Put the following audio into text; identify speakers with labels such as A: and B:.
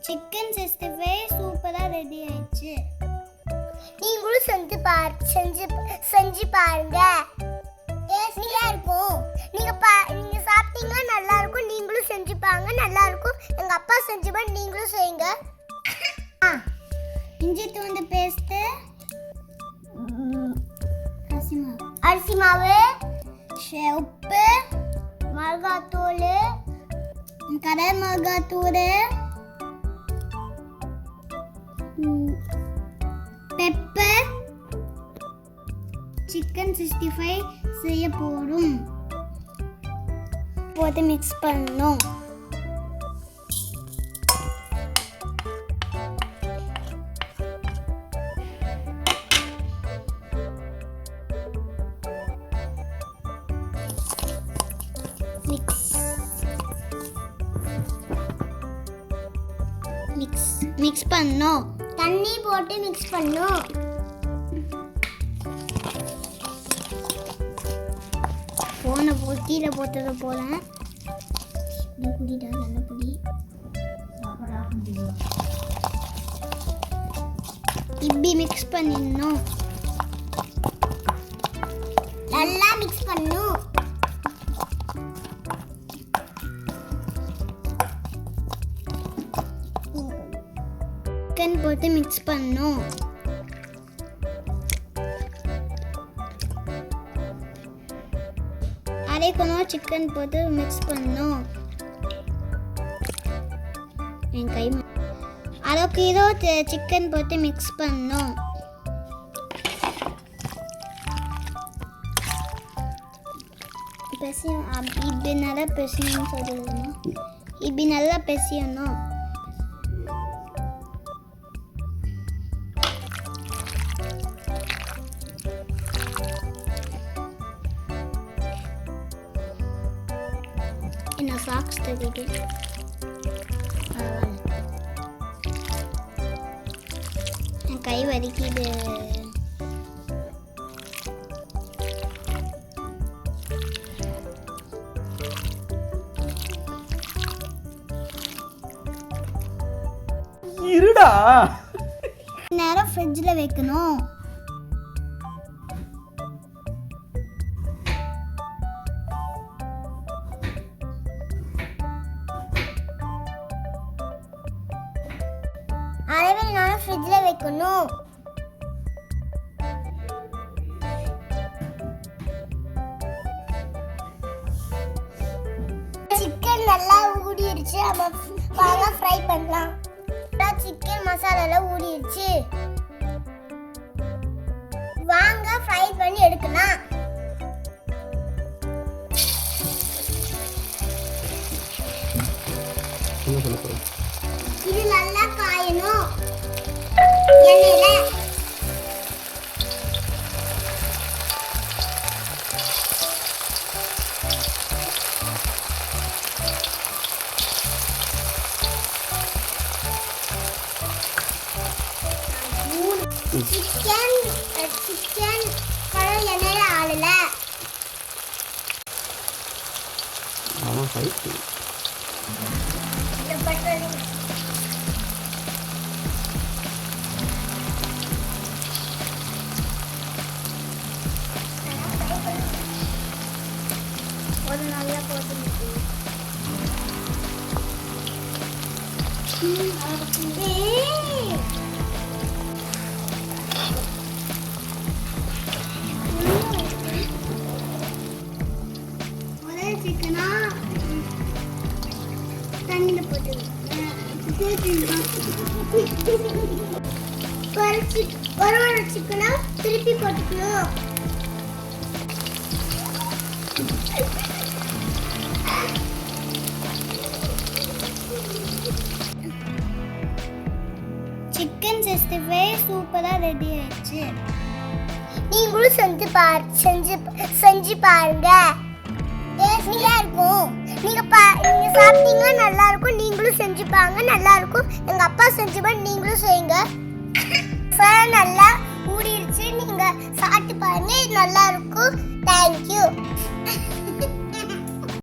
A: Chicken 65 சூப்பரா ready ஆயிடுச்சு.
B: நீங்களும் செஞ்சு பாருங்க. டேஸ்டியா இருக்கும். நீங்க சாப்பிட்டீங்கன்னா நல்லா இருக்கும். நீங்களும் செஞ்சு பாருங்க, நல்லா இருக்கும். எங்க அப்பா செஞ்சு நீங்களும் செய்யுங்க.
A: இஞ்சி பூண்டு பேஸ்ட்,
B: அரிசி மாவு,
A: உப்பு,
B: மிளகாத்தூள்,
A: கடல் மிளகாத்தூள், பெப்பர், சிக்கன் 65 செய்ய போடும். போட்டு மிக்ஸ் பண்ணணும். மிக்ஸ் பண்ணணும்.
B: தண்ணி போட்டு மிக்ஸ் பண்ணணும்.
A: போன கீழே போட்டது போல புடிடா, நல்ல புடி. இப்படி மிக்ஸ் பண்ணிடணும்.
B: நல்லா மிக்ஸ் பண்ணணும்.
A: சிக்கன் போட்டு மிக்ஸ் பண்ணணும். அரைக்கணும். சிக்கன் போட்டு மிக்ஸ் பண்ணணும். என் கை 1/2 கிலோ சிக்கன் போட்டு மிக்ஸ் பண்ணணும். இப்படி நல்லா பிசையணும் சொல்லணும். இப்படி நல்லா பிசையணும். என்ன சாக்ஸ் தெரியுது. என் கை வலிக்குது.
C: இருடா,
A: நேரம் ஃப்ரிட்ஜில் வைக்கணும்.
B: அரைவே நானும் ஃப்ரிட்ஜில் வைக்கணும். சிக்கன் நல்லா ஊறிடுச்சு. வாங்க ஃப்ரை பண்ணலாம். சிக்கன் மசாலால ஊறிடுச்சு. வாங்க ஃப்ரை பண்ணி எடுக்கலாம். இது நல்லா காயணும் எண்ணெயில. சிக்கன் கலர் எண்ணெயில ஆளல. ஒரு நல்லா போட்டு
A: ஒரே சிக்கனா தண்ணியில் போட்டு
B: ஒரு சிக்கனா திருப்பி போட்டுக்கணும்.
A: சிக்கன் 65 சூப்பரா ரெடி ஆயிடுச்சு.
B: நீங்களும் செஞ்சு பாருங்க. டேஸ்டியா இருக்கும். நீங்க சாப்பிட்டீங்கன்னா நல்லா இருக்கும். நீங்களும் செஞ்சு பாருங்க, நல்லா இருக்கும். எங்க அப்பா செஞ்சு நீங்களும் செய்யுங்க. நல்லா ஊறிடுச்சு. நீங்க சாப்பிட்டு பாருங்க, நல்லா இருக்கும். தேங்க்யூ.